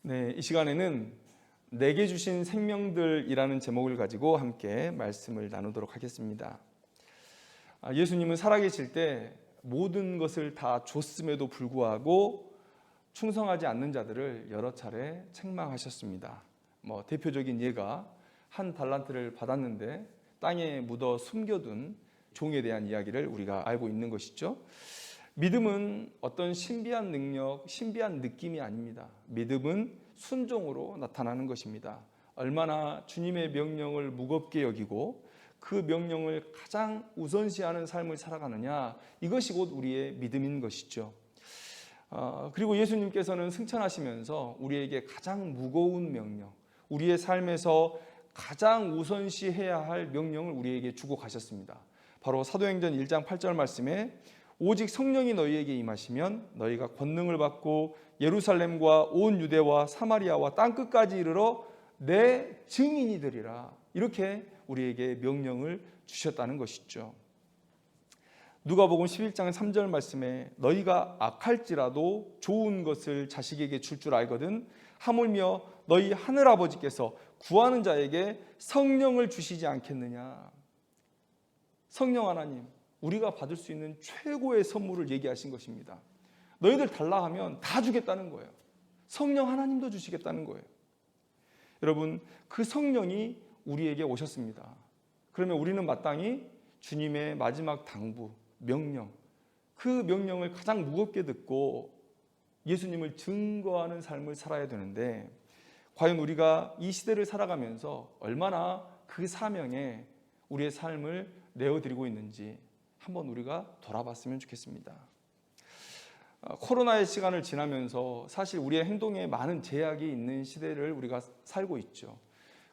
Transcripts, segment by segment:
네, 이 시간에는 내게 주신 생명들이라는 제목을 가지고 함께 말씀을 나누도록 하겠습니다. 예수님은 살아계실 때 모든 것을 다 줬음에도 불구하고 충성하지 않는 자들을 여러 차례 책망하셨습니다. 대표적인 예가 한 달란트를 받았는데 땅에 묻어 숨겨둔 종에 대한 이야기를 우리가 알고 있는 것이죠. 믿음은 어떤 신비한 능력, 신비한 느낌이 아닙니다. 믿음은 순종으로 나타나는 것입니다. 얼마나 주님의 명령을 무겁게 여기고 그 명령을 가장 우선시하는 삶을 살아가느냐, 이것이 곧 우리의 믿음인 것이죠. 그리고 예수님께서는 승천하시면서 우리에게 가장 무거운 명령, 우리의 삶에서 가장 우선시해야 할 명령을 우리에게 주고 가셨습니다. 바로 사도행전 1장 8절 말씀에 오직 성령이 너희에게 임하시면 너희가 권능을 받고 예루살렘과 온 유대와 사마리아와 땅끝까지 이르러 내 증인이 되리라, 이렇게 우리에게 명령을 주셨다는 것이죠. 누가복음 11장 3절 말씀에 너희가 악할지라도 좋은 것을 자식에게 줄 줄 알거든 하물며 너희 하늘아버지께서 구하는 자에게 성령을 주시지 않겠느냐. 성령 하나님, 우리가 받을 수 있는 최고의 선물을 얘기하신 것입니다. 너희들 달라 하면 다 주겠다는 거예요. 성령 하나님도 주시겠다는 거예요. 여러분, 그 성령이 우리에게 오셨습니다. 그러면 우리는 마땅히 주님의 마지막 당부, 명령, 그 명령을 가장 무겁게 듣고 예수님을 증거하는 삶을 살아야 되는데, 과연 우리가 이 시대를 살아가면서 얼마나 그 사명에 우리의 삶을 내어드리고 있는지 한번 우리가 돌아봤으면 좋겠습니다. 코로나의 시간을 지나면서 사실 우리의 행동에 많은 제약이 있는 시대를 우리가 살고 있죠.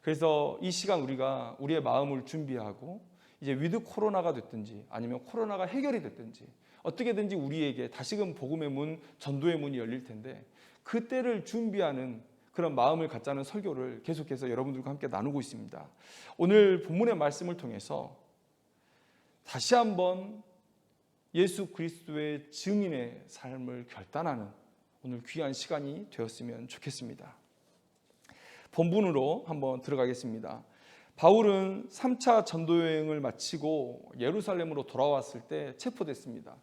그래서 이 시간 우리가 우리의 마음을 준비하고 이제 위드 코로나가 됐든지 아니면 코로나가 해결이 됐든지 어떻게든지 우리에게 다시금 복음의 문, 전도의 문이 열릴 텐데, 그때를 준비하는 그런 마음을 갖자는 설교를 계속해서 여러분들과 함께 나누고 있습니다. 오늘 본문의 말씀을 통해서 다시 한번 예수 그리스도의 증인의 삶을 결단하는 오늘 귀한 시간이 되었으면 좋겠습니다. 본문으로 한번 들어가겠습니다. 바울은 3차 전도여행을 마치고 예루살렘으로 돌아왔을 때 체포됐습니다.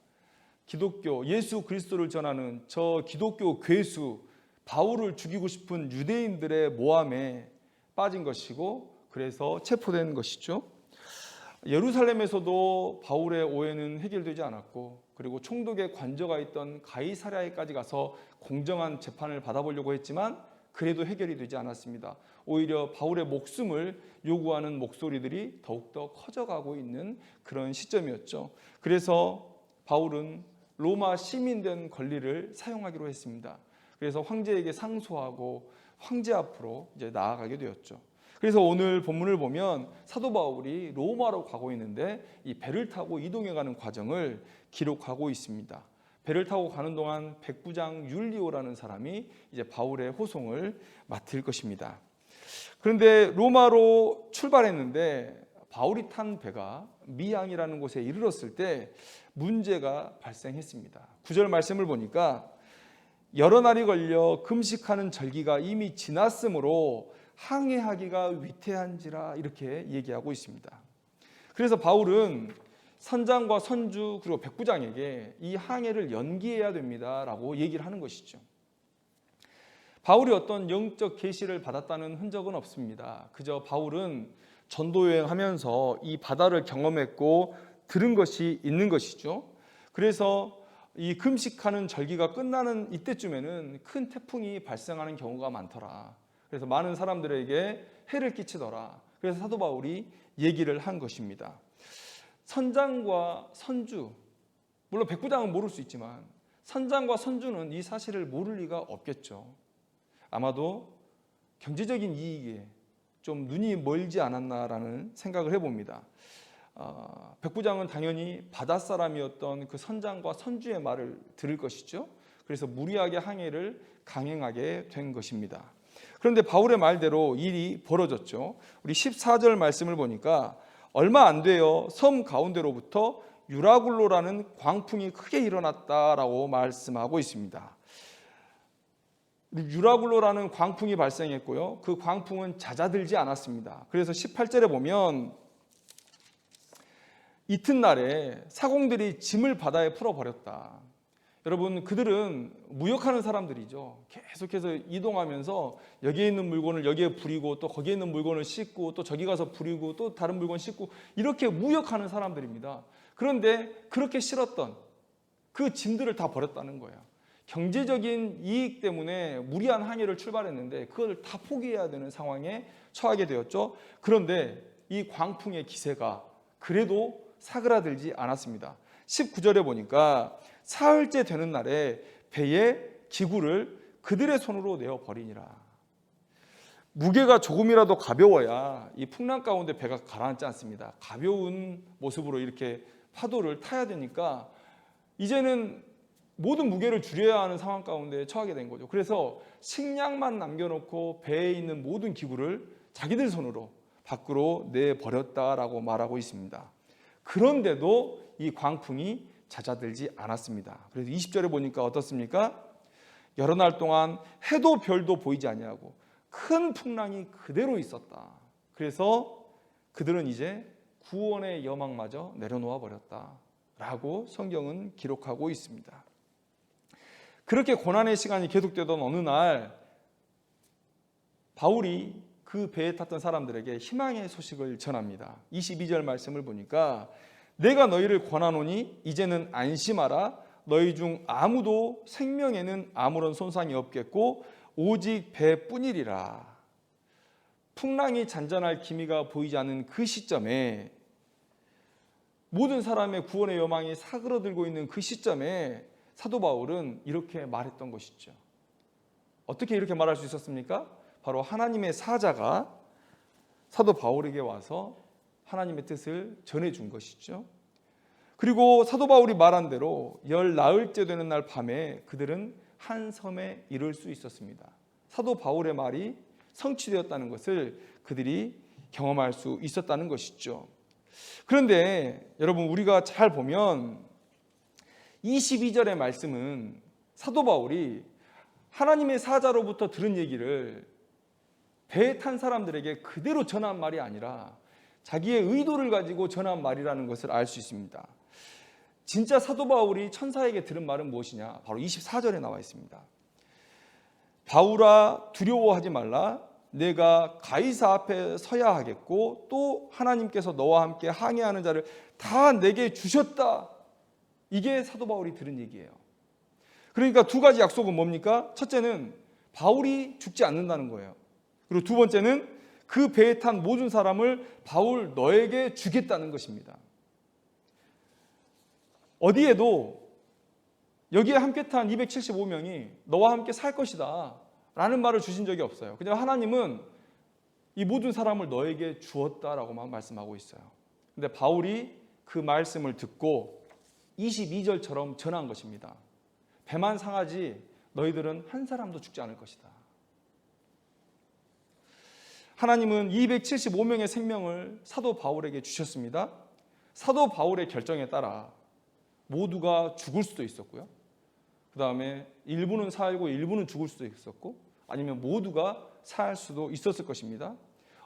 기독교, 예수 그리스도를 전하는 저 기독교 괴수 바울을 죽이고 싶은 유대인들의 모함에 빠진 것이고, 그래서 체포된 것이죠. 예루살렘에서도 바울의 오해는 해결되지 않았고, 그리고 총독의 관저가 있던 가이사랴에까지 가서 공정한 재판을 받아보려고 했지만 그래도 해결이 되지 않았습니다. 오히려 바울의 목숨을 요구하는 목소리들이 더욱더 커져가고 있는 그런 시점이었죠. 그래서 바울은 로마 시민된 권리를 사용하기로 했습니다. 그래서 황제에게 상소하고 황제 앞으로 이제 나아가게 되었죠. 그래서 오늘 본문을 보면 사도 바울이 로마로 가고 있는데 이 배를 타고 이동해가는 과정을 기록하고 있습니다. 배를 타고 가는 동안 백부장 율리오라는 사람이 이제 바울의 호송을 맡을 것입니다. 그런데 로마로 출발했는데 바울이 탄 배가 미항이라는 곳에 이르렀을 때 문제가 발생했습니다. 9절 말씀을 보니까 여러 날이 걸려 금식하는 절기가 이미 지났으므로 항해하기가 위태한지라, 이렇게 얘기하고 있습니다. 그래서 바울은 선장과 선주 그리고 백부장에게 이 항해를 연기해야 됩니다 라고 얘기를 하는 것이죠. 바울이 어떤 영적 계시를 받았다는 흔적은 없습니다. 그저 바울은 전도여행하면서 이 바다를 경험했고 들은 것이 있는 것이죠. 그래서 이 금식하는 절기가 끝나는 이때쯤에는 큰 태풍이 발생하는 경우가 많더라. 그래서 많은 사람들에게 해를 끼치더라. 그래서 사도 바울이 얘기를 한 것입니다. 선장과 선주, 물론 백부장은 모를 수 있지만 선장과 선주는 이 사실을 모를 리가 없겠죠. 아마도 경제적인 이익에 좀 눈이 멀지 않았나라는 생각을 해봅니다. 백부장은 당연히 바닷사람이었던 그 선장과 선주의 말을 들을 것이죠. 그래서 무리하게 항해를 강행하게 된 것입니다. 그런데 바울의 말대로 일이 벌어졌죠. 우리 14절 말씀을 보니까 얼마 안 돼요. 섬 가운데로부터 유라굴로라는 광풍이 크게 일어났다라고 말씀하고 있습니다. 유라굴로라는 광풍이 발생했고요. 그 광풍은 잦아들지 않았습니다. 그래서 18절에 보면 이튿날에 사공들이 짐을 바다에 풀어버렸다. 여러분, 그들은 무역하는 사람들이죠. 계속해서 이동하면서 여기에 있는 물건을 여기에 부리고 또 거기에 있는 물건을 싣고 또 저기 가서 부리고 또 다른 물건 싣고 이렇게 무역하는 사람들입니다. 그런데 그렇게 실었던 그 짐들을 다 버렸다는 거예요. 경제적인 이익 때문에 무리한 항해를 출발했는데 그걸 다 포기해야 되는 상황에 처하게 되었죠. 그런데 이 광풍의 기세가 그래도 사그라들지 않았습니다. 19절에 보니까 사흘째 되는 날에 배의 기구를 그들의 손으로 내어버리니라. 무게가 조금이라도 가벼워야 이 풍랑 가운데 배가 가라앉지 않습니다. 가벼운 모습으로 이렇게 파도를 타야 되니까 이제는 모든 무게를 줄여야 하는 상황 가운데 처하게 된 거죠. 그래서 식량만 남겨놓고 배에 있는 모든 기구를 자기들 손으로 밖으로 내버렸다라고 말하고 있습니다. 그런데도 이 광풍이 잦아들지 않았습니다. 그래서 20절에 보니까 어떻습니까? 여러 날 동안 해도 별도 보이지 아니하고 큰 풍랑이 그대로 있었다. 그래서 그들은 이제 구원의 여망마저 내려놓아 버렸다라고 성경은 기록하고 있습니다. 그렇게 고난의 시간이 계속되던 어느 날 바울이 그 배에 탔던 사람들에게 희망의 소식을 전합니다. 22절 말씀을 보니까 내가 너희를 권하노니 이제는 안심하라. 너희 중 아무도 생명에는 아무런 손상이 없겠고 오직 배뿐이리라. 풍랑이 잔잔할 기미가 보이지 않는 그 시점에, 모든 사람의 구원의 여망이 사그러들고 있는 그 시점에 사도 바울은 이렇게 말했던 것이죠. 어떻게 이렇게 말할 수 있었습니까? 바로 하나님의 사자가 사도 바울에게 와서 하나님의 뜻을 전해준 것이죠. 그리고 사도 바울이 말한 대로 열 나흘째 되는 날 밤에 그들은 한 섬에 이를 수 있었습니다. 사도 바울의 말이 성취되었다는 것을 그들이 경험할 수 있었다는 것이죠. 그런데 여러분, 우리가 잘 보면 22절의 말씀은 사도 바울이 하나님의 사자로부터 들은 얘기를 배에 탄 사람들에게 그대로 전한 말이 아니라 자기의 의도를 가지고 전한 말이라는 것을 알 수 있습니다. 진짜 사도 바울이 천사에게 들은 말은 무엇이냐? 바로 24절에 나와 있습니다. 바울아, 두려워하지 말라. 내가 가이사 앞에 서야 하겠고 또 하나님께서 너와 함께 항해하는 자를 다 내게 주셨다. 이게 사도 바울이 들은 얘기예요. 그러니까 두 가지 약속은 뭡니까? 첫째는 바울이 죽지 않는다는 거예요. 그리고 두 번째는 그 배에 탄 모든 사람을 바울 너에게 주겠다는 것입니다. 어디에도 여기에 함께 탄 275명이 너와 함께 살 것이다 라는 말을 주신 적이 없어요. 그냥 하나님은 이 모든 사람을 너에게 주었다라고만 말씀하고 있어요. 근데 바울이 그 말씀을 듣고 22절처럼 전한 것입니다. 배만 상하지 너희들은 한 사람도 죽지 않을 것이다. 하나님은 275명의 생명을 사도 바울에게 주셨습니다. 사도 바울의 결정에 따라 모두가 죽을 수도 있었고요. 그 다음에 일부는 살고 일부는 죽을 수도 있었고, 아니면 모두가 살 수도 있었을 것입니다.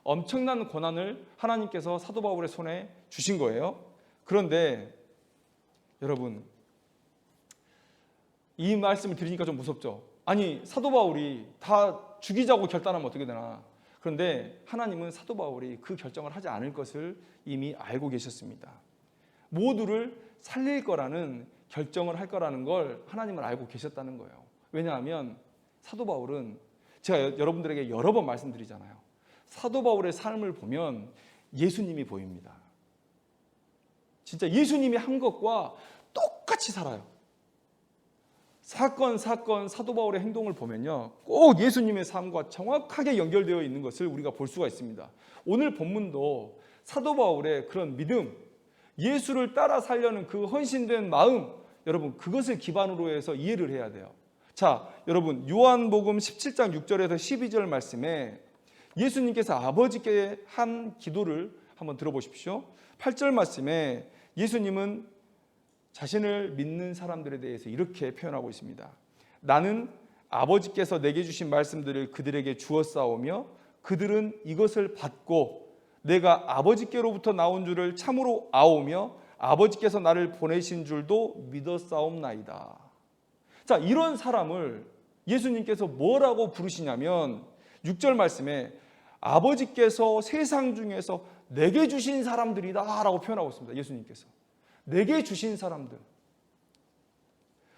엄청난 고난을 하나님께서 사도 바울의 손에 주신 거예요. 그런데 여러분, 이 말씀을 드리니까 좀 무섭죠. 아니, 사도 바울이 다 죽이자고 결단하면 어떻게 되나. 그런데 하나님은 사도 바울이 그 결정을 하지 않을 것을 이미 알고 계셨습니다. 모두를 살릴 거라는 결정을 할 거라는 걸 하나님은 알고 계셨다는 거예요. 왜냐하면 사도 바울은, 제가 여러분들에게 여러 번 말씀드리잖아요. 사도 바울의 삶을 보면 예수님이 보입니다. 진짜 예수님이 한 것과 똑같이 살아요. 사건 사도 바울의 행동을 보면요, 꼭 예수님의 삶과 정확하게 연결되어 있는 것을 우리가 볼 수가 있습니다. 오늘 본문도 사도 바울의 그런 믿음, 예수를 따라 살려는 그 헌신된 마음, 여러분 그것을 기반으로 해서 이해를 해야 돼요. 자, 여러분 요한복음 17장 6절에서 12절 말씀에 예수님께서 아버지께 한 기도를 한번 들어보십시오. 8절 말씀에 예수님은 자신을 믿는 사람들에 대해서 이렇게 표현하고 있습니다. 나는 아버지께서 내게 주신 말씀들을 그들에게 주었사오며 그들은 이것을 받고 내가 아버지께로부터 나온 줄을 참으로 아오며 아버지께서 나를 보내신 줄도 믿었사옵나이다. 자, 이런 사람을 예수님께서 뭐라고 부르시냐면 6절 말씀에 아버지께서 세상 중에서 내게 주신 사람들이다 라고 표현하고 있습니다. 예수님께서 내게 주신 사람들.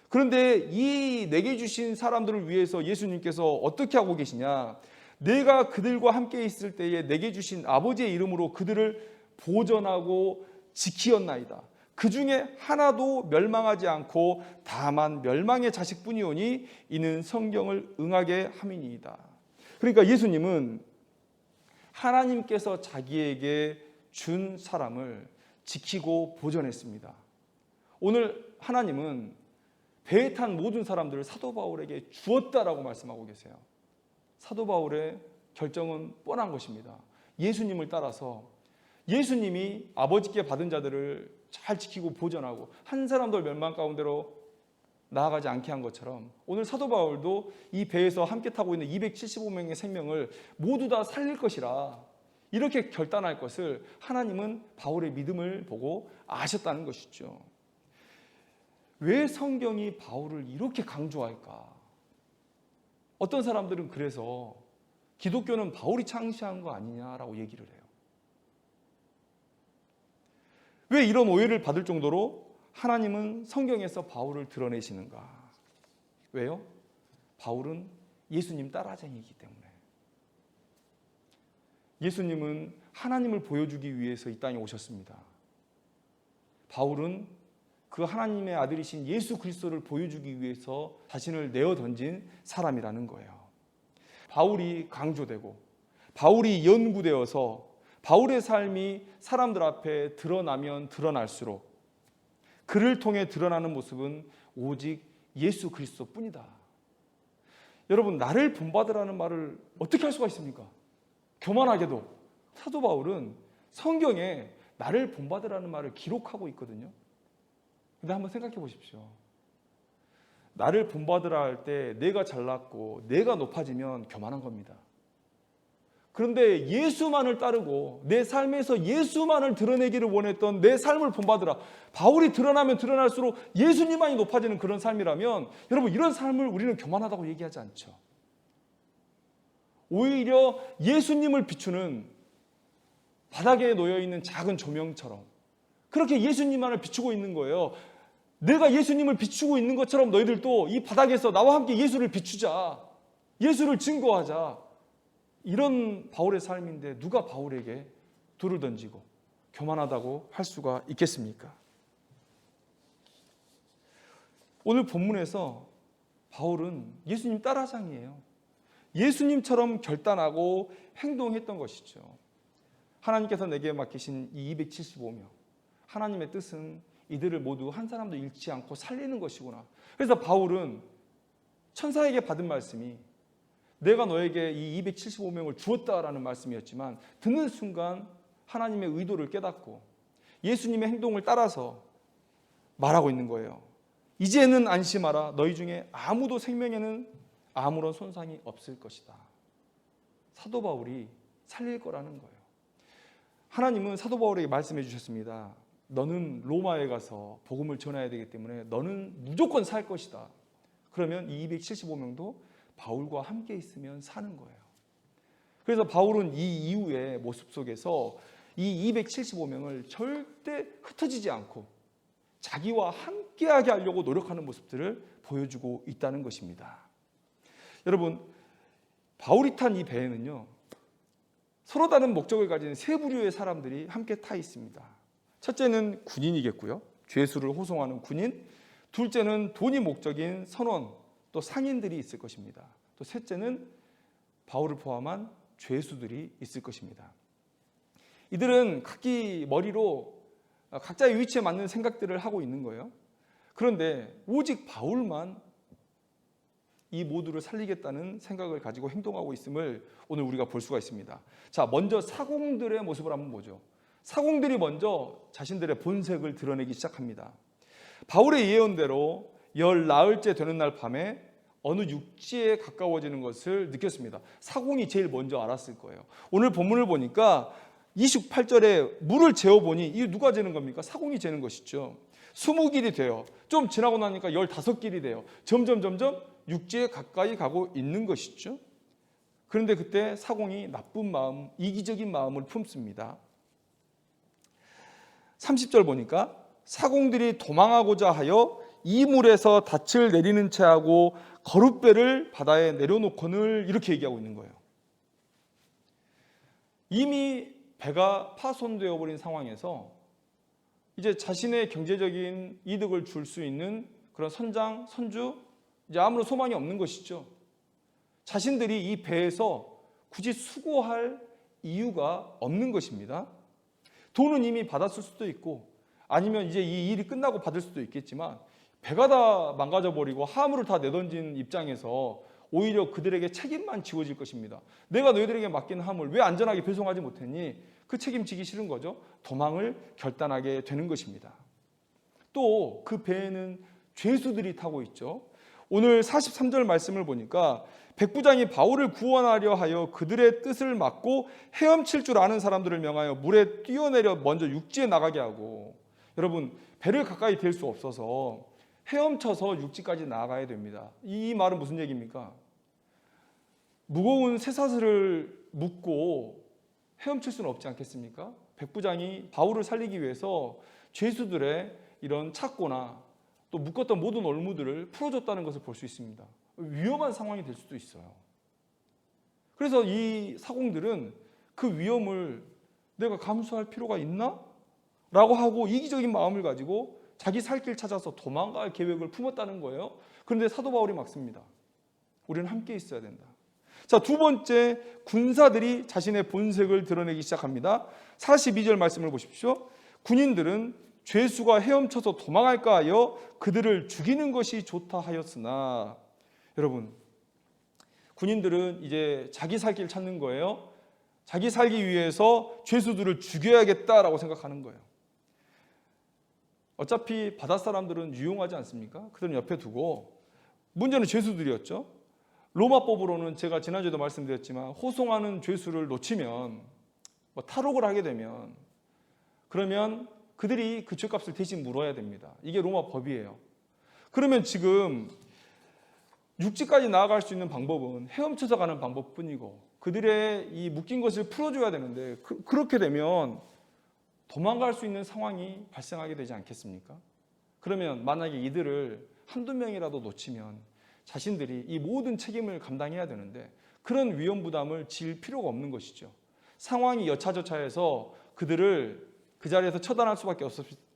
그런데 이 내게 주신 사람들을 위해서 예수님께서 어떻게 하고 계시냐, 내가 그들과 함께 있을 때에 내게 주신 아버지의 이름으로 그들을 보전하고 지키었나이다. 그 중에 하나도 멸망하지 않고 다만 멸망의 자식뿐이오니 이는 성경을 응하게 함이니이다. 그러니까 예수님은 하나님께서 자기에게 준 사람을 지키고 보전했습니다. 오늘 하나님은 배에 탄 모든 사람들을 사도 바울에게 주었다라고 말씀하고 계세요. 사도 바울의 결정은 뻔한 것입니다. 예수님을 따라서 예수님이 아버지께 받은 자들을 잘 지키고 보전하고 한 사람도 멸망 가운데로 나아가지 않게 한 것처럼 오늘 사도 바울도 이 배에서 함께 타고 있는 275명의 생명을 모두 다 살릴 것이라 이렇게 결단할 것을 하나님은 바울의 믿음을 보고 아셨다는 것이죠. 왜 성경이 바울을 이렇게 강조할까? 어떤 사람들은 그래서 기독교는 바울이 창시한 거 아니냐라고 얘기를 해요. 왜 이런 오해를 받을 정도로 하나님은 성경에서 바울을 드러내시는가? 왜요? 바울은 예수님 따라쟁이이기 때문에. 예수님은 하나님을 보여주기 위해서 이 땅에 오셨습니다. 바울은 그 하나님의 아들이신 예수 그리스도를 보여주기 위해서 자신을 내어 던진 사람이라는 거예요. 바울이 강조되고 바울이 연구되어서 바울의 삶이 사람들 앞에 드러나면 드러날수록 그를 통해 드러나는 모습은 오직 예수 그리스도뿐이다. 여러분, 나를 본받으라는 말을 어떻게 할 수가 있습니까? 교만하게도 사도 바울은 성경에 나를 본받으라는 말을 기록하고 있거든요. 근데 한번 생각해 보십시오. 나를 본받으라 할 때 내가 잘났고 내가 높아지면 교만한 겁니다. 그런데 예수만을 따르고 내 삶에서 예수만을 드러내기를 원했던 내 삶을 본받으라. 바울이 드러나면 드러날수록 예수님만이 높아지는 그런 삶이라면 여러분, 이런 삶을 우리는 교만하다고 얘기하지 않죠. 오히려 예수님을 비추는 바닥에 놓여있는 작은 조명처럼 그렇게 예수님만을 비추고 있는 거예요. 내가 예수님을 비추고 있는 것처럼 너희들도 이 바닥에서 나와 함께 예수를 비추자. 예수를 증거하자. 이런 바울의 삶인데 누가 바울에게 돌을 던지고 교만하다고 할 수가 있겠습니까? 오늘 본문에서 바울은 예수님 따라장이에요. 예수님처럼 결단하고 행동했던 것이죠. 하나님께서 내게 맡기신 이 275명, 하나님의 뜻은 이들을 모두 한 사람도 잃지 않고 살리는 것이구나. 그래서 바울은 천사에게 받은 말씀이 내가 너에게 이 275명을 주었다라는 말씀이었지만 듣는 순간 하나님의 의도를 깨닫고 예수님의 행동을 따라서 말하고 있는 거예요. 이제는 안심하라. 너희 중에 아무도 생명에는 아무런 손상이 없을 것이다. 사도 바울이 살릴 거라는 거예요. 하나님은 사도 바울에게 말씀해 주셨습니다. 너는 로마에 가서 복음을 전해야 되기 때문에 너는 무조건 살 것이다. 그러면 이 275명도 바울과 함께 있으면 사는 거예요. 그래서 바울은 이 이후의 모습 속에서 이 275명을 절대 흩어지지 않고 자기와 함께하게 하려고 노력하는 모습들을 보여주고 있다는 것입니다. 여러분, 바울이 탄 이 배에는요, 서로 다른 목적을 가진 세 부류의 사람들이 함께 타 있습니다. 첫째는 군인이겠고요. 죄수를 호송하는 군인. 둘째는 돈이 목적인 선원, 또 상인들이 있을 것입니다. 또 셋째는 바울을 포함한 죄수들이 있을 것입니다. 이들은 각기 머리로 각자의 위치에 맞는 생각들을 하고 있는 거예요. 그런데 오직 바울만 이 모두를 살리겠다는 생각을 가지고 행동하고 있음을 오늘 우리가 볼 수가 있습니다. 자, 먼저 사공들의 모습을 한번 보죠. 사공들이 먼저 자신들의 본색을 드러내기 시작합니다. 바울의 예언대로 열 나흘째 되는 날 밤에 어느 육지에 가까워지는 것을 느꼈습니다. 사공이 제일 먼저 알았을 거예요. 오늘 본문을 보니까 28절에 물을 재어보니 이게 누가 재는 겁니까? 사공이 재는 것이죠. 20길이 돼요. 좀 지나고 나니까 15길이 돼요. 점점 육지에 가까이 가고 있는 것이죠. 그런데 그때 사공이 나쁜 마음, 이기적인 마음을 품습니다. 30절 보니까 사공들이 도망하고자 하여 이 물에서 닻을 내리는 채 하고 거룻배를 바다에 내려놓고는 이렇게 얘기하고 있는 거예요. 이미 배가 파손되어 버린 상황에서 이제 자신의 경제적인 이득을 줄 수 있는 그런 선장, 선주, 이제 아무런 소망이 없는 것이죠. 자신들이 이 배에서 굳이 수고할 이유가 없는 것입니다. 돈은 이미 받았을 수도 있고 아니면 이제 이 일이 끝나고 받을 수도 있겠지만 배가 다 망가져버리고 하물을 다 내던진 입장에서 오히려 그들에게 책임만 지워질 것입니다. 내가 너희들에게 맡긴 하물 왜 안전하게 배송하지 못했니? 그 책임지기 싫은 거죠. 도망을 결단하게 되는 것입니다. 또 그 배에는 죄수들이 타고 있죠. 오늘 43절 말씀을 보니까 백부장이 바울을 구원하려 하여 그들의 뜻을 막고 헤엄칠 줄 아는 사람들을 명하여 물에 뛰어내려 먼저 육지에 나가게 하고, 여러분 배를 가까이 댈 수 없어서 헤엄쳐서 육지까지 나가야 됩니다. 이 말은 무슨 얘기입니까? 무거운 쇠사슬을 묶고 헤엄칠 수는 없지 않겠습니까? 백부장이 바울을 살리기 위해서 죄수들의 이런 착고나 또 묶었던 모든 올무들을 풀어줬다는 것을 볼 수 있습니다. 위험한 상황이 될 수도 있어요. 그래서 이 사공들은 그 위험을 내가 감수할 필요가 있나? 라고 하고 이기적인 마음을 가지고 자기 살 길 찾아서 도망갈 계획을 품었다는 거예요. 그런데 사도 바울이 막습니다. 우리는 함께 있어야 된다. 자, 두 번째, 군사들이 자신의 본색을 드러내기 시작합니다. 42절 말씀을 보십시오. 군인들은 죄수가 헤엄쳐서 도망할까 하여 그들을 죽이는 것이 좋다 하였으나, 여러분 군인들은 이제 자기 살 길 찾는 거예요. 자기 살기 위해서 죄수들을 죽여야겠다라고 생각하는 거예요. 어차피 바다 사람들은 유용하지 않습니까? 그들은 옆에 두고, 문제는 죄수들이었죠. 로마법으로는 제가 지난주에도 말씀드렸지만 호송하는 죄수를 놓치면, 탈옥을 하게 되면, 그러면 그들이 그 죄값을 대신 물어야 됩니다. 이게 로마 법이에요. 그러면 지금 육지까지 나아갈 수 있는 방법은 헤엄쳐서 가는 방법뿐이고 그들의 이 묶인 것을 풀어줘야 되는데 그렇게 되면 도망갈 수 있는 상황이 발생하게 되지 않겠습니까? 그러면 만약에 이들을 한두 명이라도 놓치면 자신들이 이 모든 책임을 감당해야 되는데 그런 위험 부담을 질 필요가 없는 것이죠. 상황이 여차저차해서 그들을 그 자리에서 처단할 수밖에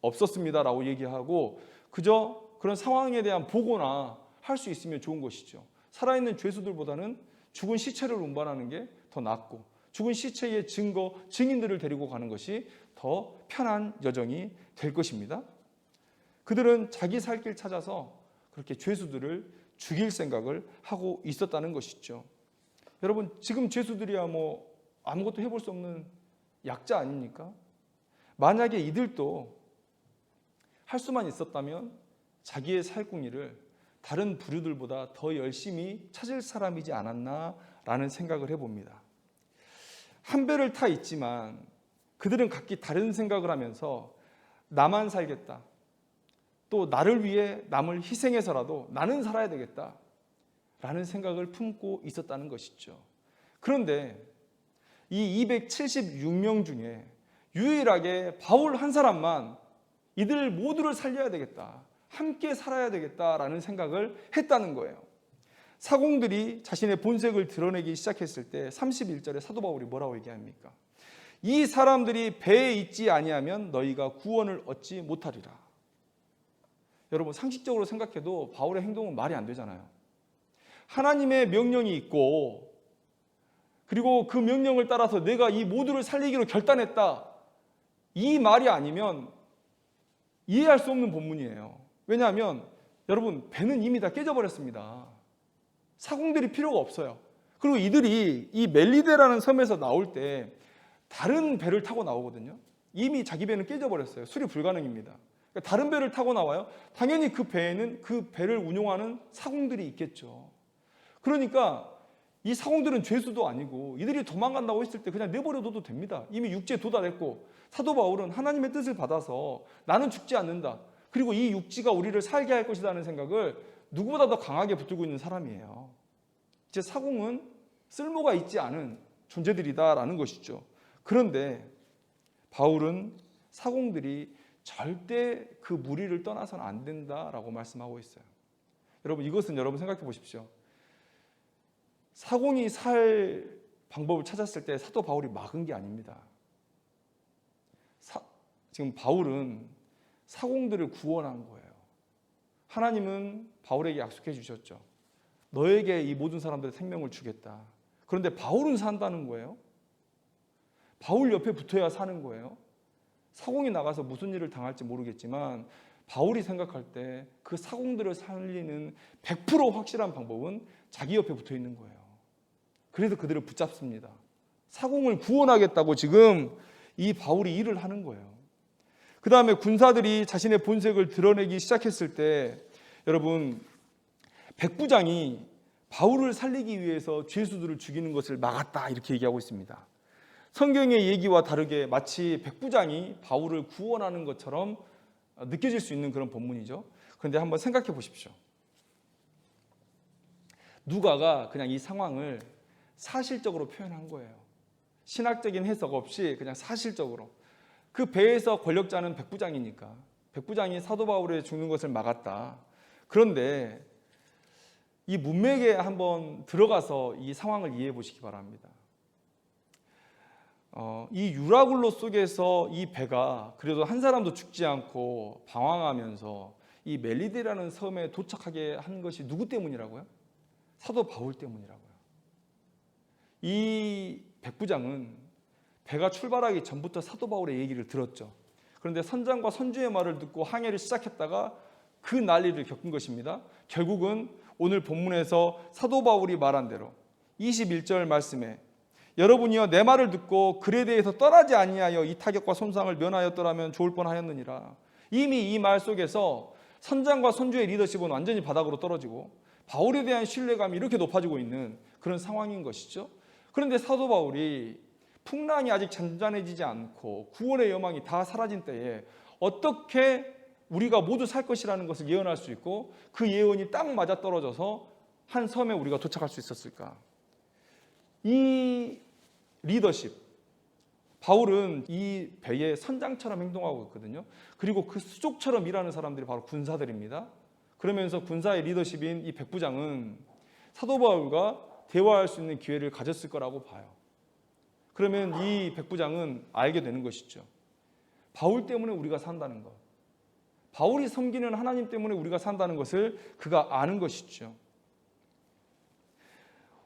없었습니다라고 얘기하고 그저 그런 상황에 대한 보고나 할 수 있으면 좋은 것이죠. 살아있는 죄수들보다는 죽은 시체를 운반하는 게 더 낫고 죽은 시체의 증거, 증인들을 데리고 가는 것이 더 편한 여정이 될 것입니다. 그들은 자기 살 길 찾아서 그렇게 죄수들을 죽일 생각을 하고 있었다는 것이죠. 여러분 지금 죄수들이야 아무것도 해볼 수 없는 약자 아닙니까? 만약에 이들도 할 수만 있었다면 자기의 살궁리를 다른 부류들보다 더 열심히 찾을 사람이지 않았나라는 생각을 해봅니다. 한 배를 타 있지만 그들은 각기 다른 생각을 하면서 나만 살겠다. 또 나를 위해 남을 희생해서라도 나는 살아야 되겠다라는 생각을 품고 있었다는 것이죠. 그런데 이 276명 중에 유일하게 바울 한 사람만 이들 모두를 살려야 되겠다. 함께 살아야 되겠다라는 생각을 했다는 거예요. 사공들이 자신의 본색을 드러내기 시작했을 때 31절에 사도 바울이 뭐라고 얘기합니까? 이 사람들이 배에 있지 아니하면 너희가 구원을 얻지 못하리라. 여러분 상식적으로 생각해도 바울의 행동은 말이 안 되잖아요. 하나님의 명령이 있고 그리고 그 명령을 따라서 내가 이 모두를 살리기로 결단했다. 이 말이 아니면 이해할 수 없는 본문이에요. 왜냐하면 여러분 배는 이미 다 깨져버렸습니다. 사공들이 필요가 없어요. 그리고 이들이 이 멜리데라는 섬에서 나올 때 다른 배를 타고 나오거든요. 이미 자기 배는 깨져버렸어요. 수리 불가능입니다. 그러니까 다른 배를 타고 나와요. 당연히 그 배에는 그 배를 운용하는 사공들이 있겠죠. 그러니까 이 사공들은 죄수도 아니고 이들이 도망간다고 했을 때 그냥 내버려둬도 됩니다. 이미 육지에 도달했고, 사도 바울은 하나님의 뜻을 받아서 나는 죽지 않는다, 그리고 이 육지가 우리를 살게 할 것이라는 생각을 누구보다 더 강하게 붙들고 있는 사람이에요. 이제 사공은 쓸모가 있지 않은 존재들이다라는 것이죠. 그런데 바울은 사공들이 절대 그 무리를 떠나서는 안 된다라고 말씀하고 있어요. 여러분, 이것은 여러분 생각해 보십시오. 사공이 살 방법을 찾았을 때 사도 바울이 막은 게 아닙니다. 지금 바울은 사공들을 구원한 거예요. 하나님은 바울에게 약속해 주셨죠. 너에게 이 모든 사람들의 생명을 주겠다. 그런데 바울은 산다는 거예요. 바울 옆에 붙어야 사는 거예요. 사공이 나가서 무슨 일을 당할지 모르겠지만 바울이 생각할 때 그 사공들을 살리는 100% 확실한 방법은 자기 옆에 붙어 있는 거예요. 그래서 그들을 붙잡습니다. 사공을 구원하겠다고 지금 이 바울이 일을 하는 거예요. 그 다음에 군사들이 자신의 본색을 드러내기 시작했을 때 여러분, 백부장이 바울을 살리기 위해서 죄수들을 죽이는 것을 막았다, 이렇게 얘기하고 있습니다. 성경의 얘기와 다르게 마치 백부장이 바울을 구원하는 것처럼 느껴질 수 있는 그런 본문이죠. 그런데 한번 생각해 보십시오. 누가가 그냥 이 상황을 사실적으로 표현한 거예요. 신학적인 해석 없이 그냥 사실적으로. 그 배에서 권력자는 백부장이니까 백부장이 사도 바울의 죽는 것을 막았다. 그런데 이 문맥에 한번 들어가서 이 상황을 이해해 보시기 바랍니다. 이 유라굴로 속에서 이 배가 그래도 한 사람도 죽지 않고 방황하면서 이 멜리데라는 섬에 도착하게 한 것이 누구 때문이라고요? 사도 바울 때문이라고요. 이 백부장은 배가 출발하기 전부터 사도 바울의 얘기를 들었죠. 그런데 선장과 선주의 말을 듣고 항해를 시작했다가 그 난리를 겪은 것입니다. 결국은 오늘 본문에서 사도 바울이 말한 대로 21절 말씀에 여러분이여 내 말을 듣고 글에 대해서 떠나지 아니하여 이 타격과 손상을 면하였더라면 좋을 뻔하였느니라. 이미 이 말 속에서 선장과 선주의 리더십은 완전히 바닥으로 떨어지고 바울에 대한 신뢰감이 이렇게 높아지고 있는 그런 상황인 것이죠. 그런데 사도 바울이 풍랑이 아직 잔잔해지지 않고 구원의 여망이 다 사라진 때에 어떻게 우리가 모두 살 것이라는 것을 예언할 수 있고 그 예언이 딱 맞아떨어져서 한 섬에 우리가 도착할 수 있었을까? 이 리더십, 바울은 이 배의 선장처럼 행동하고 있거든요. 그리고 그 수족처럼 일하는 사람들이 바로 군사들입니다. 그러면서 군사의 리더십인 이 백부장은 사도 바울과 대화할 수 있는 기회를 가졌을 거라고 봐요. 그러면 이 백부장은 알게 되는 것이죠. 바울 때문에 우리가 산다는 것, 바울이 섬기는 하나님 때문에 우리가 산다는 것을 그가 아는 것이죠.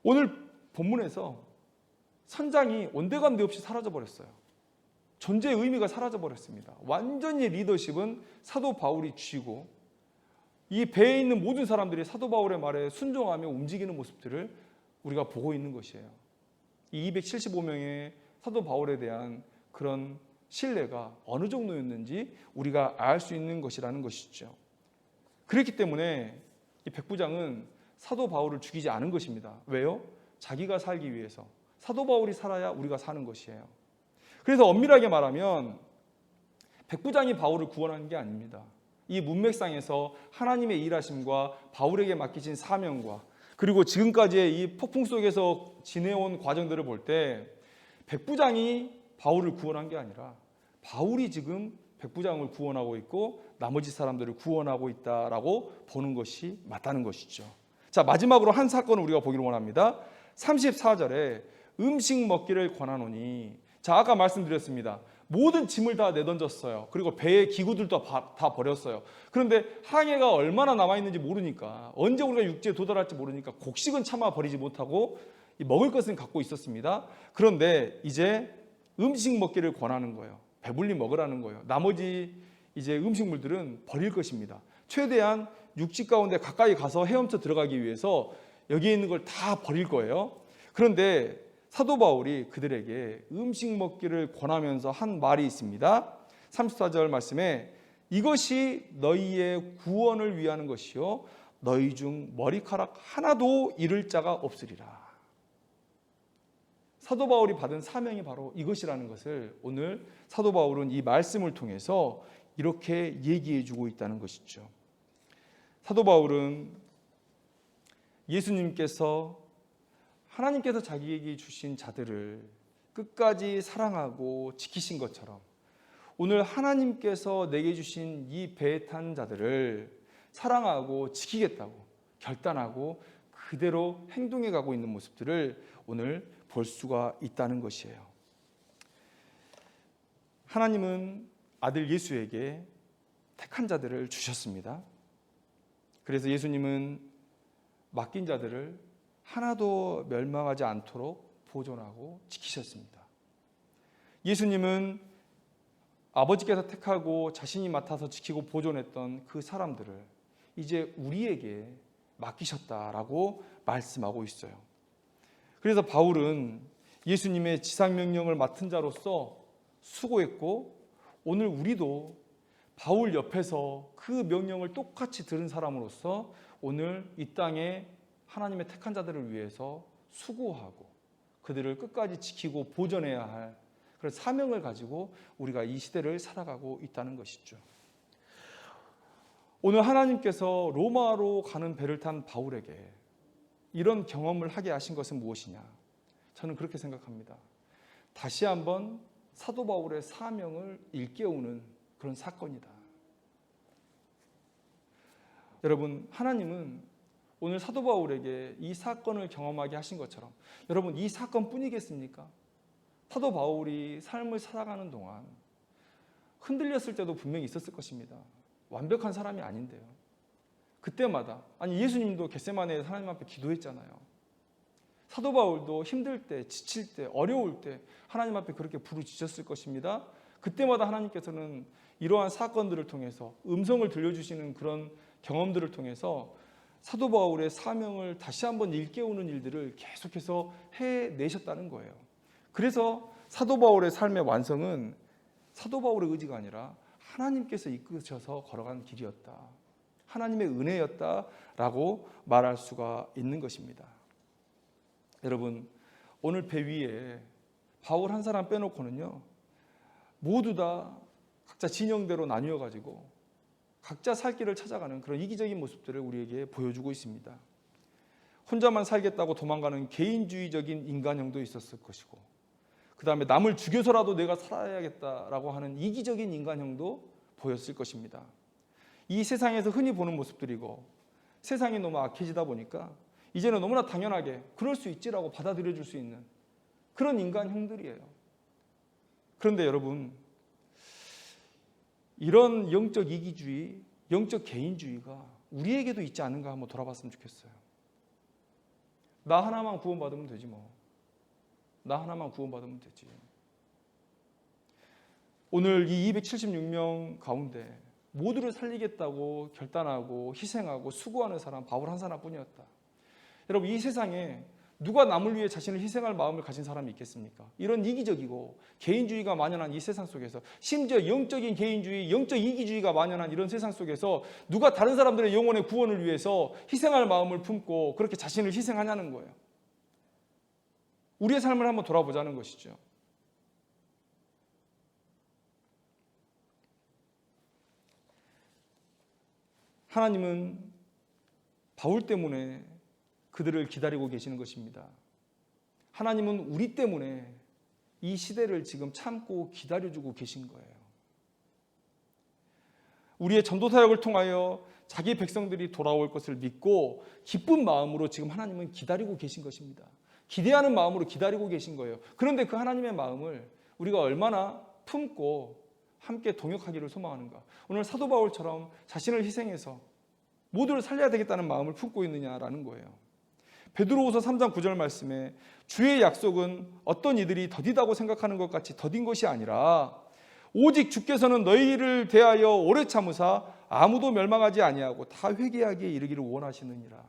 오늘 본문에서 선장이 온데간데 없이 사라져버렸어요. 존재의 의미가 사라져버렸습니다. 완전히 리더십은 사도 바울이 쥐고 이 배에 있는 모든 사람들이 사도 바울의 말에 순종하며 움직이는 모습들을 우리가 보고 있는 것이에요. 이 275명의 사도 바울에 대한 그런 신뢰가 어느 정도였는지 우리가 알 수 있는 것이라는 것이죠. 그렇기 때문에 이 백부장은 사도 바울을 죽이지 않은 것입니다. 왜요? 자기가 살기 위해서. 사도 바울이 살아야 우리가 사는 것이에요. 그래서 엄밀하게 말하면 백부장이 바울을 구원한 게 아닙니다. 이 문맥상에서 하나님의 일하심과 바울에게 맡기신 사명과 그리고 지금까지의 이 폭풍 속에서 지내온 과정들을 볼 때 백부장이 바울을 구원한 게 아니라 바울이 지금 백부장을 구원하고 있고 나머지 사람들을 구원하고 있다라고 보는 것이 맞다는 것이죠. 자, 마지막으로 한 사건을 우리가 보기를 원합니다. 34절에 음식 먹기를 권하노니, 자, 아까 말씀드렸습니다. 모든 짐을 다 내던졌어요. 그리고 배의 기구들도 다 버렸어요. 그런데 항해가 얼마나 남아있는지 모르니까, 언제 우리가 육지에 도달할지 모르니까 곡식은 차마 버리지 못하고 먹을 것은 갖고 있었습니다. 그런데 이제 음식 먹기를 권하는 거예요. 배불리 먹으라는 거예요. 나머지 이제 음식물들은 버릴 것입니다. 최대한 육지 가운데 가까이 가서 헤엄쳐 들어가기 위해서 여기에 있는 걸 다 버릴 거예요. 그런데 사도 바울이 그들에게 음식 먹기를 권하면서 한 말이 있습니다. 34절 말씀에 이것이 너희의 구원을 위하는 것이요 너희 중 머리카락 하나도 잃을 자가 없으리라. 사도 바울이 받은 사명이 바로 이것이라는 것을 오늘 사도 바울은 이 말씀을 통해서 이렇게 얘기해 주고 있다는 것이죠. 사도 바울은 예수님께서 하나님께서 자기에게 주신 자들을 끝까지 사랑하고 지키신 것처럼 오늘 하나님께서 내게 주신 이 배에 탄 자들을 사랑하고 지키겠다고 결단하고 그대로 행동해 가고 있는 모습들을 오늘 볼 수가 있다는 것이에요. 하나님은 아들 예수에게 택한 자들을 주셨습니다. 그래서 예수님은 맡긴 자들을 하나도 멸망하지 않도록 보존하고 지키셨습니다. 예수님은 아버지께서 택하고 자신이 맡아서 지키고 보존했던 그 사람들을 이제 우리에게 맡기셨다라고 말씀하고 있어요. 그래서 바울은 예수님의 지상명령을 맡은 자로서 수고했고 오늘 우리도 바울 옆에서 그 명령을 똑같이 들은 사람으로서 오늘 이 땅에 하나님의 택한 자들을 위해서 수고하고 그들을 끝까지 지키고 보존해야 할 그런 사명을 가지고 우리가 이 시대를 살아가고 있다는 것이죠. 오늘 하나님께서 로마로 가는 배를 탄 바울에게 이런 경험을 하게 하신 것은 무엇이냐? 저는 그렇게 생각합니다. 다시 한번 사도 바울의 사명을 일깨우는 그런 사건이다. 여러분, 하나님은 오늘 사도 바울에게 이 사건을 경험하게 하신 것처럼 여러분, 이 사건뿐이겠습니까? 사도 바울이 삶을 살아가는 동안 흔들렸을 때도 분명히 있었을 것입니다. 완벽한 사람이 아닌데요. 그때마다 아니 예수님도 겟세마네에서 하나님 앞에 기도했잖아요. 사도 바울도 힘들 때, 지칠 때, 어려울 때 하나님 앞에 그렇게 부르짖었을 것입니다. 그때마다 하나님께서는 이러한 사건들을 통해서 음성을 들려주시는 그런 경험들을 통해서 사도 바울의 사명을 다시 한번 일깨우는 일들을 계속해서 해내셨다는 거예요. 그래서 사도 바울의 삶의 완성은 사도 바울의 의지가 아니라 하나님께서 이끄셔서 걸어간 길이었다. 하나님의 은혜였다라고 말할 수가 있는 것입니다. 여러분, 오늘 배 위에 바울 한 사람 빼놓고는요, 모두 다 각자 진영대로 나뉘어 가지고 각자 살 길을 찾아가는 그런 이기적인 모습들을 우리에게 보여주고 있습니다. 혼자만 살겠다고 도망가는 개인주의적인 인간형도 있었을 것이고, 그 다음에 남을 죽여서라도 내가 살아야겠다라고 하는 이기적인 인간형도 보였을 것입니다. 이 세상에서 흔히 보는 모습들이고 세상이 너무 악해지다 보니까 이제는 너무나 당연하게 그럴 수 있지라고 받아들여줄 수 있는 그런 인간형들이에요. 그런데 여러분, 이런 영적 이기주의, 영적 개인주의가 우리에게도 있지 않은가 한번 돌아봤으면 좋겠어요. 나 하나만 구원받으면 되지 뭐. 나 하나만 구원받으면 되지. 오늘 이 276명 가운데 모두를 살리겠다고 결단하고 희생하고 수고하는 사람 바울 한 사람뿐이었다. 여러분, 이 세상에 누가 남을 위해 자신을 희생할 마음을 가진 사람이 있겠습니까? 이런 이기적이고 개인주의가 만연한 이 세상 속에서, 심지어 영적인 개인주의, 영적 이기주의가 만연한 이런 세상 속에서 누가 다른 사람들의 영혼의 구원을 위해서 희생할 마음을 품고 그렇게 자신을 희생하냐는 거예요. 우리의 삶을 한번 돌아보자는 것이죠. 하나님은 바울 때문에 그들을 기다리고 계시는 것입니다. 하나님은 우리 때문에 이 시대를 지금 참고 기다려주고 계신 거예요. 우리의 전도 사역을 통하여 자기 백성들이 돌아올 것을 믿고 기쁜 마음으로 지금 하나님은 기다리고 계신 것입니다. 기대하는 마음으로 기다리고 계신 거예요. 그런데 그 하나님의 마음을 우리가 얼마나 품고 함께 동역하기를 소망하는가. 오늘 사도 바울처럼 자신을 희생해서 모두를 살려야 되겠다는 마음을 품고 있느냐라는 거예요. 베드로후서 3장 9절 말씀에 주의 약속은 어떤 이들이 더디다고 생각하는 것 같이 더딘 것이 아니라 오직 주께서는 너희를 대하여 오래 참으사 아무도 멸망하지 아니하고 다 회개하기에 이르기를 원하시느니라.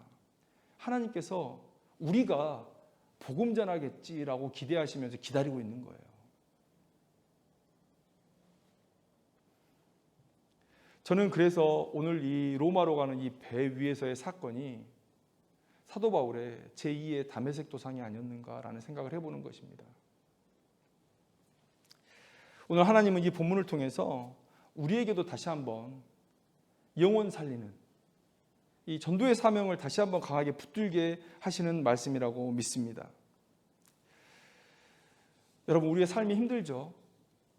하나님께서 우리가 복음 전하겠지라고 기대하시면서 기다리고 있는 거예요. 저는 그래서 오늘 이 로마로 가는 이 배 위에서의 사건이 사도 바울의 제2의 다메섹 도상이 아니었는가라는 생각을 해보는 것입니다. 오늘 하나님은 이 본문을 통해서 우리에게도 다시 한번 영혼 살리는 이 전도의 사명을 다시 한번 강하게 붙들게 하시는 말씀이라고 믿습니다. 여러분, 우리의 삶이 힘들죠?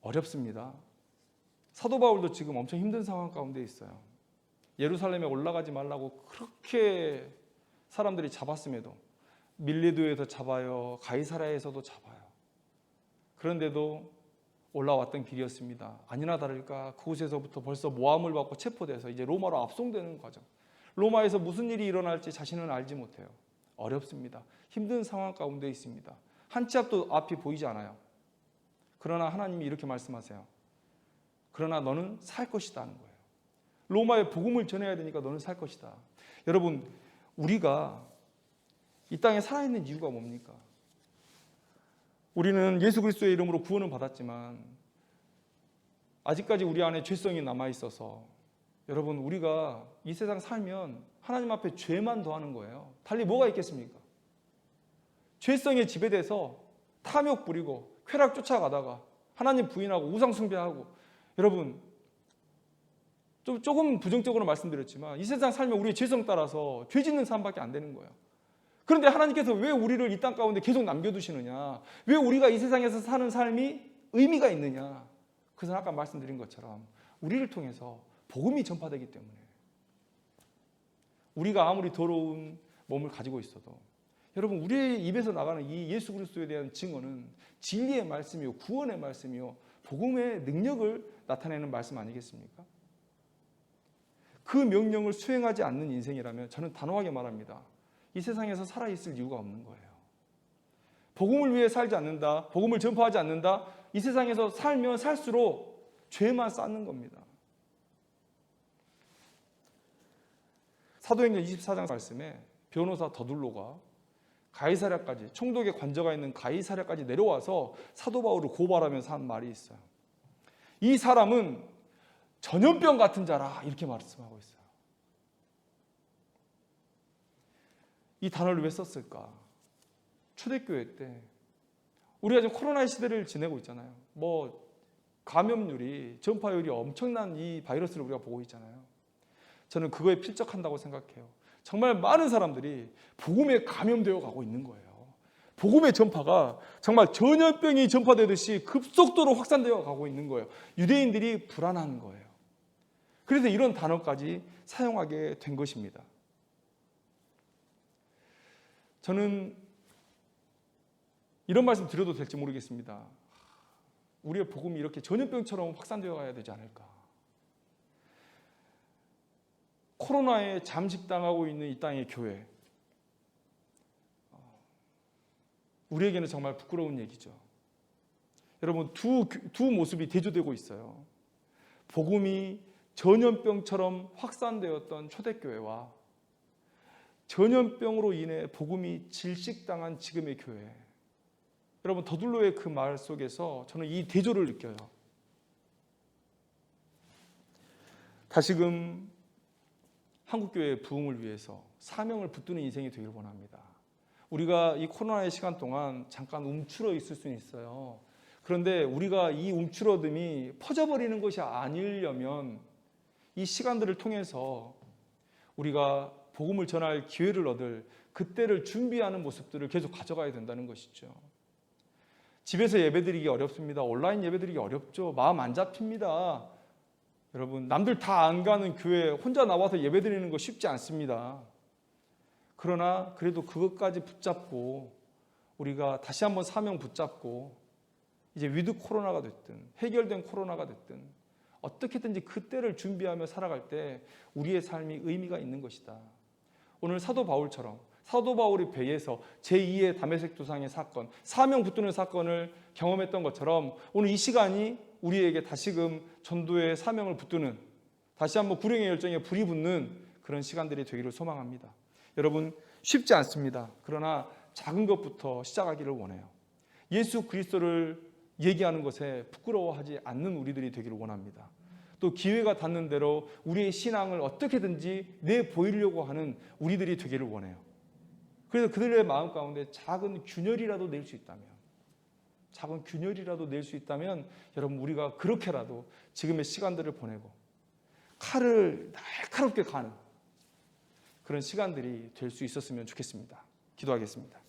어렵습니다. 사도 바울도 지금 엄청 힘든 상황 가운데 있어요. 예루살렘에 올라가지 말라고 그렇게 사람들이 잡았음에도 밀레도에서 잡아요, 가이사랴에서도 잡아요. 그런데도 올라왔던 길이었습니다. 아니나 다를까 그곳에서부터 벌써 모함을 받고 체포돼서 이제 로마로 압송되는 과정. 로마에서 무슨 일이 일어날지 자신은 알지 못해요. 어렵습니다. 힘든 상황 가운데 있습니다. 한 치 앞도 앞이 보이지 않아요. 그러나 하나님이 이렇게 말씀하세요. 그러나 너는 살 것이다 하는 거예요. 로마에 복음을 전해야 되니까 너는 살 것이다. 여러분, 우리가 이 땅에 살아있는 이유가 뭡니까? 우리는 예수 그리스도의 이름으로 구원을 받았지만 아직까지 우리 안에 죄성이 남아있어서 여러분, 우리가 이 세상 살면 하나님 앞에 죄만 더하는 거예요. 달리 뭐가 있겠습니까? 죄성에 지배돼서 탐욕 부리고 쾌락 쫓아가다가 하나님 부인하고 우상 숭배하고, 여러분 조금 부정적으로 말씀드렸지만 이 세상 살면 우리의 죄성 따라서 죄 짓는 삶밖에 안 되는 거예요. 그런데 하나님께서 왜 우리를 이 땅 가운데 계속 남겨두시느냐? 왜 우리가 이 세상에서 사는 삶이 의미가 있느냐? 그래서 아까 말씀드린 것처럼 우리를 통해서 복음이 전파되기 때문에, 우리가 아무리 더러운 몸을 가지고 있어도 여러분, 우리의 입에서 나가는 이 예수 그리스도에 대한 증언은 진리의 말씀이요, 구원의 말씀이요, 복음의 능력을 나타내는 말씀 아니겠습니까? 그 명령을 수행하지 않는 인생이라면 저는 단호하게 말합니다. 이 세상에서 살아있을 이유가 없는 거예요. 복음을 위해 살지 않는다, 복음을 전파하지 않는다, 이 세상에서 살면 살수록 죄만 쌓는 겁니다. 사도행전 24장 말씀에 변호사 더둘로가 가이사랴까지, 총독의 관저가 있는 가이사랴까지 내려와서 사도 바울을 고발하면서 한 말이 있어요. 이 사람은 전염병 같은 자라, 이렇게 말씀하고 있어요. 이 단어를 왜 썼을까? 초대교회 때 우리가 지금 코로나 시대를 지내고 있잖아요. 감염률이, 전파율이 엄청난 이 바이러스를 우리가 보고 있잖아요. 저는 그거에 필적한다고 생각해요. 정말 많은 사람들이 복음에 감염되어 가고 있는 거예요. 복음의 전파가 정말 전염병이 전파되듯이 급속도로 확산되어 가고 있는 거예요. 유대인들이 불안한 거예요. 그래서 이런 단어까지 사용하게 된 것입니다. 저는 이런 말씀 드려도 될지 모르겠습니다. 우리의 복음이 이렇게 전염병처럼 확산되어 가야 되지 않을까. 코로나에 잠식당하고 있는 이 땅의 교회, 우리에게는 정말 부끄러운 얘기죠. 여러분, 두 모습이 대조되고 있어요. 복음이 전염병처럼 확산되었던 초대교회와 전염병으로 인해 복음이 질식당한 지금의 교회. 여러분, 더둘로의 그 말 속에서 저는 이 대조를 느껴요. 다시금 한국교회의 부흥을 위해서 사명을 붙드는 인생이 되기를 원합니다. 우리가 이 코로나의 시간 동안 잠깐 움츠러 있을 수는 있어요. 그런데 우리가 이 움츠러듦이 퍼져버리는 것이 아니려면 이 시간들을 통해서 우리가 복음을 전할 기회를 얻을 그때를 준비하는 모습들을 계속 가져가야 된다는 것이죠. 집에서 예배드리기 어렵습니다. 온라인 예배드리기 어렵죠. 마음 안 잡힙니다. 여러분, 남들 다 안 가는 교회 혼자 나와서 예배드리는 거 쉽지 않습니다. 그러나 그래도 그것까지 붙잡고 우리가 다시 한번 사명 붙잡고 이제 위드 코로나가 됐든 해결된 코로나가 됐든 어떻게든지 그때를 준비하며 살아갈 때 우리의 삶이 의미가 있는 것이다. 오늘 사도 바울처럼 사도 바울이 배에서 제2의 다메섹 도상의 사건, 사명 붙드는 사건을 경험했던 것처럼 오늘 이 시간이 우리에게 다시금 전도의 사명을 붙드는, 다시 한번 불행의 열정에 불이 붙는 그런 시간들이 되기를 소망합니다. 여러분, 쉽지 않습니다. 그러나 작은 것부터 시작하기를 원해요. 예수 그리스도를 얘기하는 것에 부끄러워하지 않는 우리들이 되기를 원합니다. 또 기회가 닿는 대로 우리의 신앙을 어떻게든지 내보이려고 하는 우리들이 되기를 원해요. 그래서 그들의 마음 가운데 작은 균열이라도 낼 수 있다면 여러분 우리가 그렇게라도 지금의 시간들을 보내고 칼을 날카롭게 가는 그런 시간들이 될 수 있었으면 좋겠습니다. 기도하겠습니다.